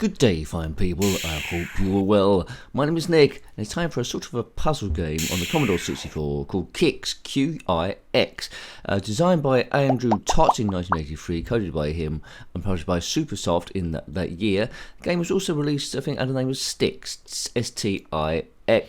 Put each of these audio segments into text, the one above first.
Good day, fine people. I hope you are well. My name is Nick, and it's time for a sort of a puzzle game on the Commodore 64 called Qix, Q-I-X. Designed by Andrew Trott in 1983, coded by him, and published by Supersoft in that year. The game was also released, I think, under the name of Stix, S-T-I-X,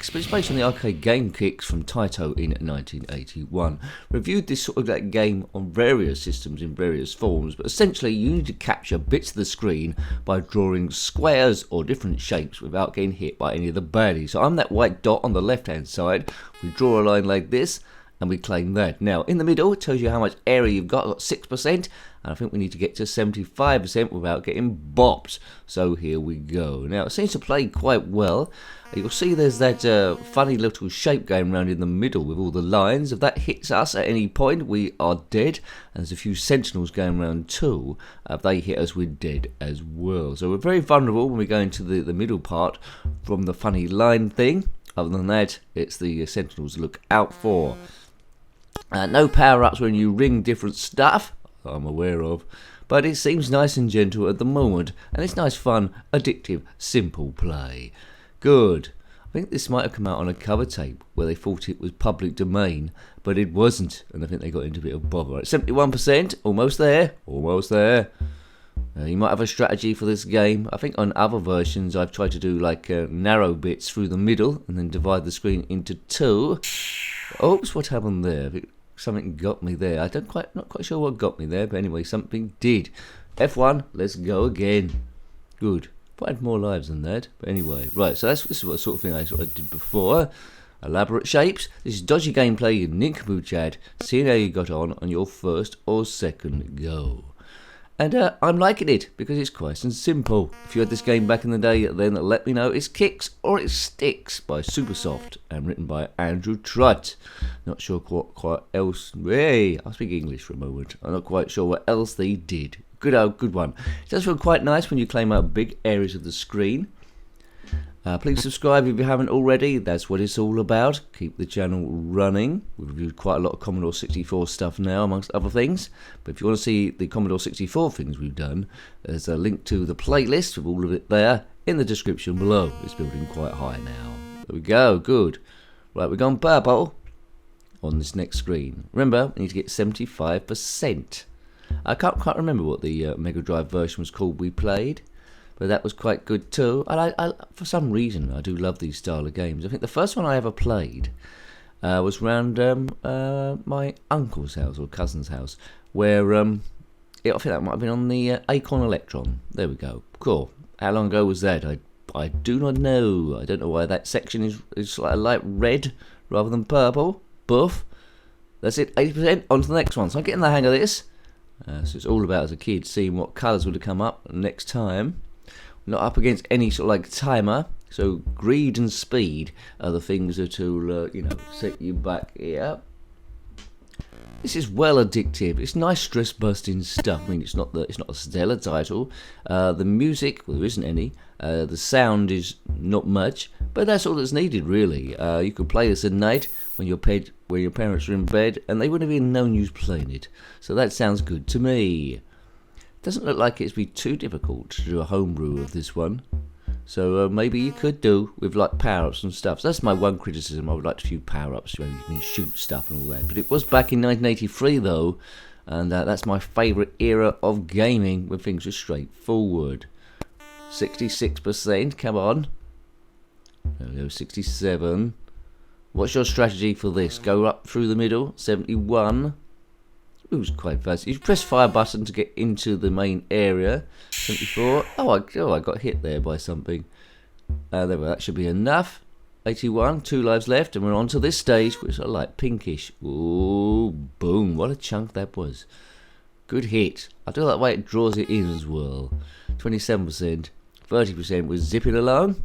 but it's based on the arcade game Qix from TAITO in 1981. Reviewed this sort of that game on various systems in various forms, but essentially you need to capture bits of the screen by drawing squares or different shapes without getting hit by any of the baddies. So I'm that white dot on the left hand side. We draw a line like this and we claim that. Now in the middle it tells you how much area you've got. I've got 6%, and I think we need to get to 75% without getting bopped. So here we go. Now it seems to play quite well. You'll see there's that funny little shape going around in the middle with all the lines. If that hits us at any point, we are dead. And there's a few sentinels going around too. If they hit us, we're dead as well. So we're very vulnerable when we go into the middle part from the funny line thing. Other than that, it's the sentinels to look out for. No power-ups when you ring different stuff, I'm aware of. But it seems nice and gentle at the moment. And it's nice, fun, addictive, simple play. Good. I think this might have come out on a cover tape where they thought it was public domain, but it wasn't, and I think they got into a bit of bother. At 71%, almost there, almost there. You might have a strategy for this game. I think on other versions I've tried to do like narrow bits through the middle and then divide the screen into two. Oops, what happened there? Something got me there. Not quite sure what got me there, but anyway, something did. F1, let's go again. Good. I had more lives than that, but anyway, right. So this is what sort of thing I sort of did before. Elaborate shapes. This is dodgy gameplay, you nincompoop Chad. Seeing how you got on your first or second go, and I'm liking it because it's quite and simple. If you had this game back in the day, then let me know. It's Qix or it's Stix by Supersoft and written by Andrew Trott. Not sure quite else. Hey, I'll speak English for a moment. I'm not quite sure what else they did. Good one. It does feel quite nice when you claim out big areas of the screen. Please subscribe if you haven't already. That's what it's all about. Keep the channel running. We've reviewed quite a lot of Commodore 64 stuff now, amongst other things. But if you want to see the Commodore 64 things we've done, there's a link to the playlist with all of it there in the description below. It's building quite high now. There we go. Good. Right, we're going purple on this next screen. Remember, we need to get 75%. I can't remember what the Mega Drive version was called we played, but that was quite good too. And I for some reason, I do love these style of games. I think the first one I ever played was around my uncle's house or cousin's house, where I think that might have been on the Acorn Electron. There we go. Cool. How long ago was that? I do not know. I don't know why that section is like a light red rather than purple. Buff. That's it. 80%. On to the next one. So I'm getting the hang of this. So it's all about, as a kid, seeing what colours would have come up next time. Not up against any sort of like timer. So greed and speed are the things that will, set you back here. This is well addictive. It's nice stress-busting stuff. I mean, it's not a stellar title. The music, well, there isn't any. The sound is not much, but that's all that's needed, really. You could play this at night when your parents are in bed, and they wouldn't have even known you was playing it. So that sounds good to me. Doesn't look like it's be too difficult to do a homebrew of this one. So maybe you could do with like power-ups and stuff. So that's my one criticism. I would like a few power-ups where you can shoot stuff and all that. But it was back in 1983 though, and that's my favourite era of gaming when things were straightforward. 66%, come on. There we go, 67. What's your strategy for this? Go up through the middle, 71. It was quite fast. You press fire button to get into the main area. 74. Oh, I got hit there by something. There we go. That should be enough. 81. 2 lives left, and we're on to this stage, which I like pinkish. Ooh, boom! What a chunk that was. Good hit. I do like the way it draws it in as well. 27%. 30% was zipping along.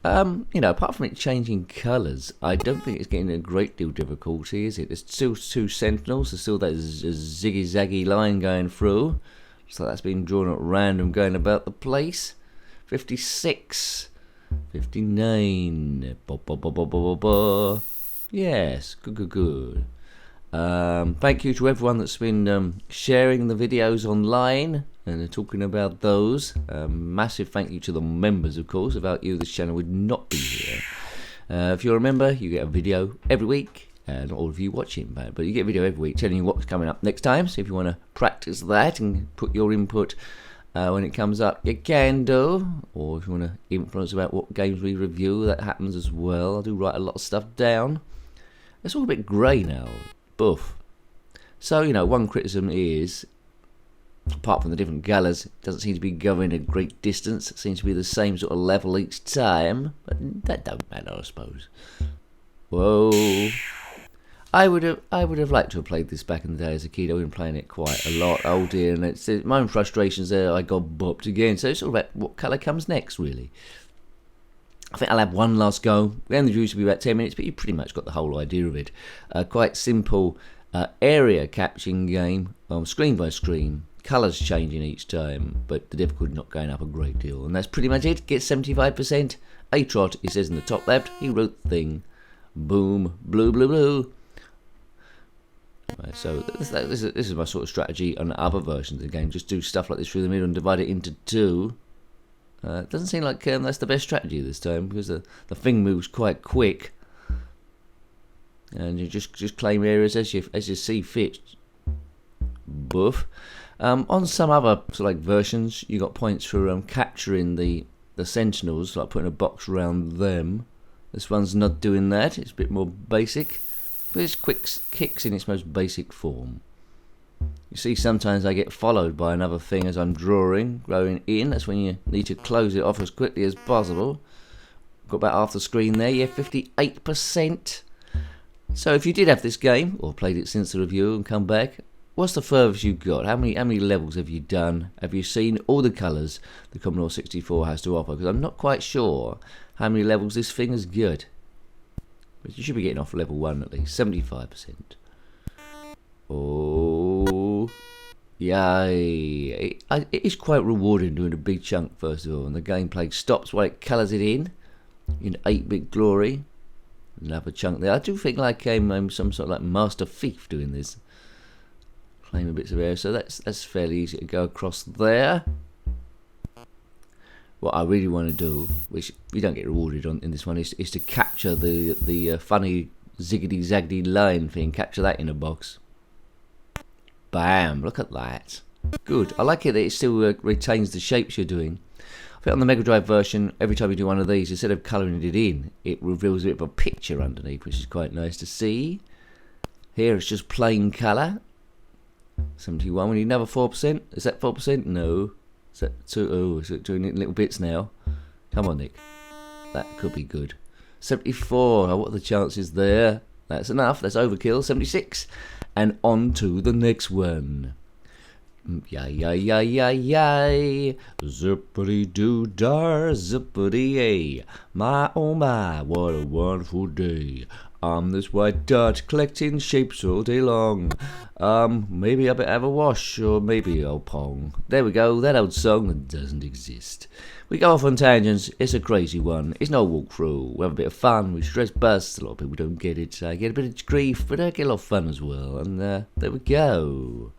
Apart from it changing colours, I don't think it's getting a great deal of difficulty, is it? There's still two sentinels, there's still that ziggy-zaggy line going through. So that's been drawn at random going about the place. 56. 59. Yes, good. Thank you to everyone that's been sharing the videos online and talking about those. Massive thank you to the members, of course. Without you, this channel would not be here. If you're a member, you get a video every week. Not all of you watching, but you get a video every week telling you what's coming up next time. So if you want to practice that and put your input when it comes up, you can do. Or if you want to influence about what games we review, that happens as well. I do write a lot of stuff down. It's all a bit grey now. Buff. So, you know, one criticism is, apart from the different colours, it doesn't seem to be going a great distance. It seems to be the same sort of level each time. But that don't matter, I suppose. Whoa. I would have liked to have played this back in the day as a kid. I've been playing it quite a lot. Oh dear, and it's my own frustrations there. I got bopped again. So it's all about what colour comes next, really. I think I'll have one last go. The end of the review will be about 10 minutes, but you pretty much got the whole idea of it. Quite simple area capturing game, screen by screen. Colours changing each time, but the difficulty not going up a great deal. And that's pretty much it. Get 75%. A Trott, it says in the top left, he wrote the thing. Boom, blue, blue, blue. Right, so this is my sort of strategy on other versions of the game. Just do stuff like this through the middle and divide it into two. It doesn't seem like that's the best strategy this time, because the thing moves quite quick, and you just claim areas as you see fit. Buff. On some other sort of like versions, you got points for capturing the sentinels, like putting a box around them. This one's not doing that. It's a bit more basic. But it's kicks in its most basic form. You see, sometimes I get followed by another thing as I'm drawing, going in. That's when you need to close it off as quickly as possible. Got about half the screen there. Yeah, 58%. So if you did have this game, or played it since the review and come back, what's the furthest you got? How many levels have you done? Have you seen all the colours the Commodore 64 has to offer? Because I'm not quite sure how many levels this thing has got. But you should be getting off level 1 at least. 75%. Oh, yay. It is quite rewarding doing a big chunk first of all. And the gameplay stops while it colours it in 8-bit glory. Another chunk there. I do think like I'm some sort of like master thief doing this. Claiming bits of area. So that's fairly easy to go across there. What I really want to do, which we don't get rewarded on in this one, is to capture the funny ziggity zaggedy line thing. Capture that in a box. Bam! Look at that. Good. I like it that it still retains the shapes you're doing. I think on the Mega Drive version, every time you do one of these, instead of colouring it in, it reveals a bit of a picture underneath, which is quite nice to see. Here it's just plain colour. 71. We need another 4%. Is that 4%? No. Is that 2? Oh, is it doing it in little bits now? Come on, Nick. That could be good. 74. Oh, what are the chances there? That's enough. That's overkill. 76. And on to the next one. Yay, yay, yay, yay, yay. Zippity-doo-dar, zippity-yay. My, oh my, what a wonderful day. I'm this white dot collecting shapes all day long. Maybe I better have a wash, or maybe I'll pong. There we go, that old song that doesn't exist. We go off on tangents, it's a crazy one. It's no walkthrough, we have a bit of fun, we stress busts, a lot of people don't get it. I get a bit of grief, but I get a lot of fun as well. And there we go.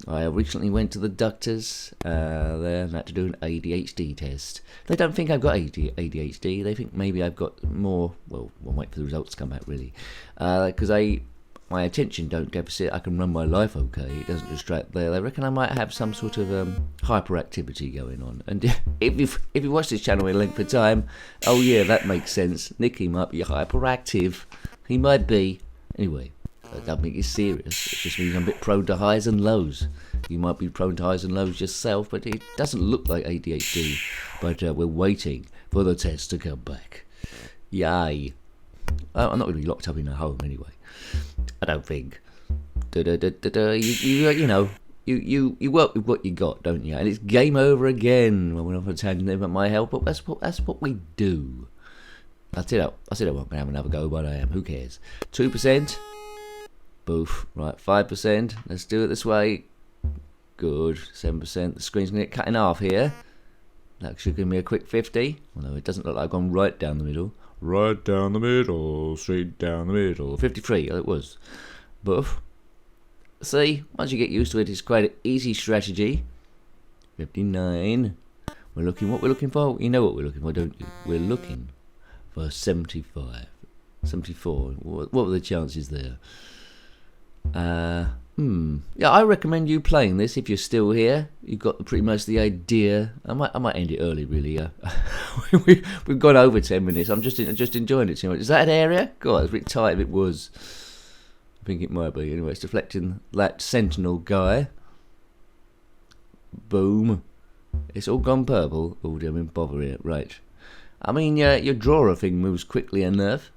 I recently went to the doctors there and had to do an ADHD test. They don't think I've got ADHD. They think maybe I've got more. Well, we'll wait for the results to come back really, because my attention don't deficit. I can run my life okay. It doesn't distract there. They reckon I might have some sort of hyperactivity going on. And if you watch this channel in length of time, oh yeah, that makes sense. Nicky might be hyperactive. He might be. Anyway. I don't think it's serious. It just means I'm a bit prone to highs and lows. You might be prone to highs and lows yourself, but it doesn't look like ADHD. But we're waiting for the test to come back. Yay. I'm not going to be locked up in a home anyway. I don't think. You know, you work with what you got, don't you? And it's game over again. When we're off a tangent there about my help, but that's what we do. I said I wasn't going to have another go, but I am. Who cares? 2%. Boof. Right, 5%. Let's do it this way. Good. 7%. The screen's going to get cut in half here. That should give me a quick 50. Although it doesn't look like I've gone right down the middle. Right down the middle. Straight down the middle. 53. Oh, it was. Buff. See, once you get used to it, it's quite an easy strategy. 59. We're looking, what we're looking for? You know what we're looking for, don't you? We're looking for 75. 74. What were the chances there? Yeah, I recommend you playing this if you're still here. You've got pretty much the idea. I might end it early, really. We've gone over 10 minutes. I'm just enjoying it too much. Is that an area? God, it's a bit tight if it was. I think it might be. Anyway, it's deflecting that sentinel guy. Boom. It's all gone purple. Oh, dear, I'm in bother here. Right. I mean, your drawer thing moves quickly enough.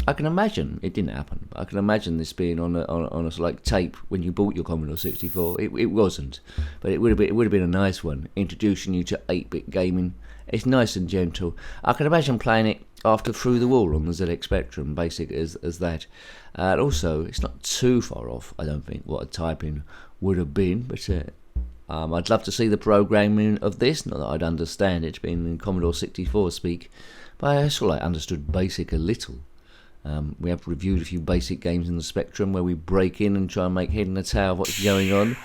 I can imagine it didn't happen. But I can imagine this being on a like tape when you bought your Commodore 64. It wasn't, but it would have been a nice one, introducing you to 8-bit gaming. It's nice and gentle. I can imagine playing it after Through the Wall on the ZX Spectrum, basic as that. And also, it's not too far off, I don't think, what a typing would have been. But I'd love to see the programming of this. Not that I'd understand it, being in Commodore 64 speak, but I sort of like understood basic a little. We have reviewed a few basic games in the Spectrum where we break in and try and make head and a tail of what's going on.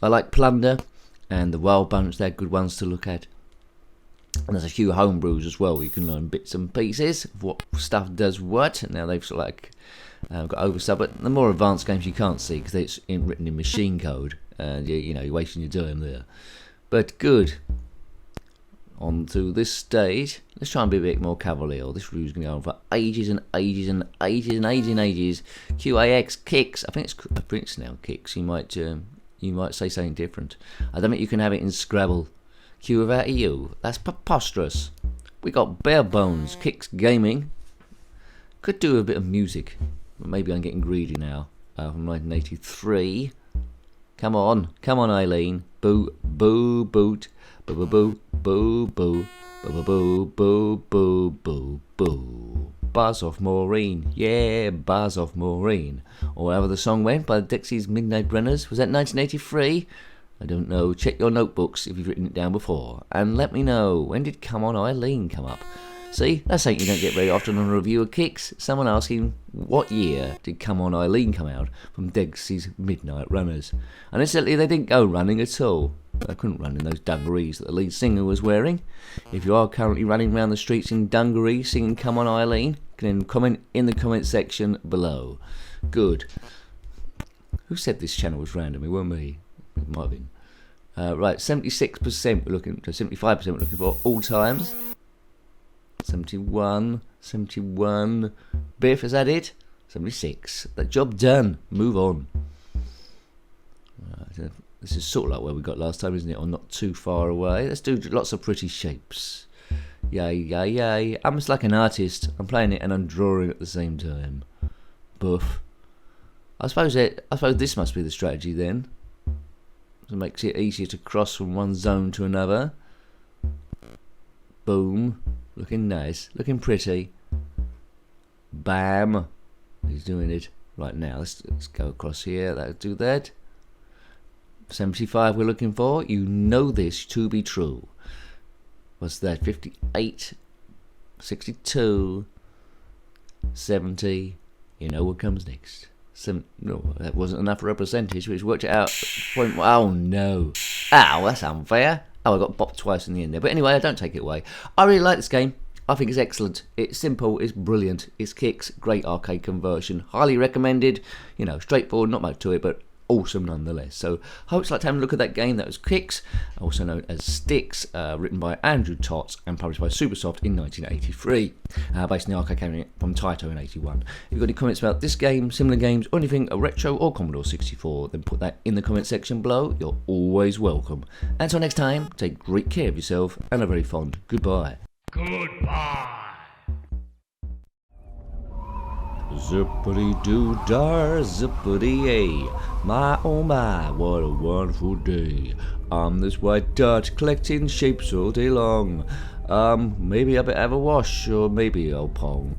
I like Plunder and the Wild Bunch, they're good ones to look at. And there's a few homebrews as well where you can learn bits and pieces of what stuff does what. Now they've sort of like got overstuff, but the more advanced games you can't see because it's written in machine code, and you're wasting your time there. But good. On to this stage. Let's try and be a bit more cavalier. This review's going to go on for ages and ages and ages and ages and ages. QAX Kicks. I think it's now Kicks. You might say something different. I don't think you can have it in Scrabble. Q without a U. That's preposterous. We got Bare Bones Kicks Gaming. Could do a bit of music, but maybe I'm getting greedy now. From 1983. Come on, Eileen. Boo, boo, boot. Boo, boo, boo, boo, boo, boo, boo, boo, boo, boo. Buzz off Maureen, yeah, Buzz off Maureen. Or however the song went by the Dexys Midnight Runners. Was that 1983? I don't know. Check your notebooks if you've written it down before. And let me know, when did Come On Eileen come up? See, that's something you don't get very often on a review of Kicks. Someone asking, what year did Come On Eileen come out from Dexys Midnight Runners? And incidentally, they didn't go running at all. They couldn't run in those dungarees that the lead singer was wearing. If you are currently running around the streets in dungarees singing Come On Eileen, you can comment in the comment section below. Good. Who said this channel was random? It weren't me. It might have been. Right, 76% we're looking, 75% we're looking for all times. 71. Biff, is that it? 76. That job done. Move on. Right, this is sort of like where we got last time, isn't it? Or not too far away. Let's do lots of pretty shapes. Yay, yay, yay. I'm just like an artist. I'm playing it and I'm drawing at the same time. Buff. I suppose this must be the strategy then. It makes it easier to cross from one zone to another. Boom. Looking nice. Looking pretty. Bam. He's doing it. Right now, let's go across here. That'll do that. 75 we're looking for. You know this to be true. What's that? 58. 62. 70. You know what comes next. No, that wasn't enough for a percentage, which worked it out. Oh no. Ow, that's unfair. Oh, I got bopped twice in the end there. But anyway, I don't take it away. I really like this game. I think it's excellent. It's simple. It's brilliant. It's Kicks. Great arcade conversion. Highly recommended. Straightforward, not much to it, but awesome nonetheless. So I hope you liked having a look at that game. That was Kicks, also known as Stix, written by Andrew Trott and published by Supersoft in 1983, based on the arcade game from TAITO in 81. If you've got any comments about this game, similar games, or anything a retro or Commodore 64, then put that in the comment section below. You're always welcome. Until next time, take great care of yourself and a very fond goodbye. Goodbye. Zippity-doo-dar, zippity-yay. My oh my, what a wonderful day. This white dot collecting shapes all day long. Maybe I better have a wash, or maybe I'll pong.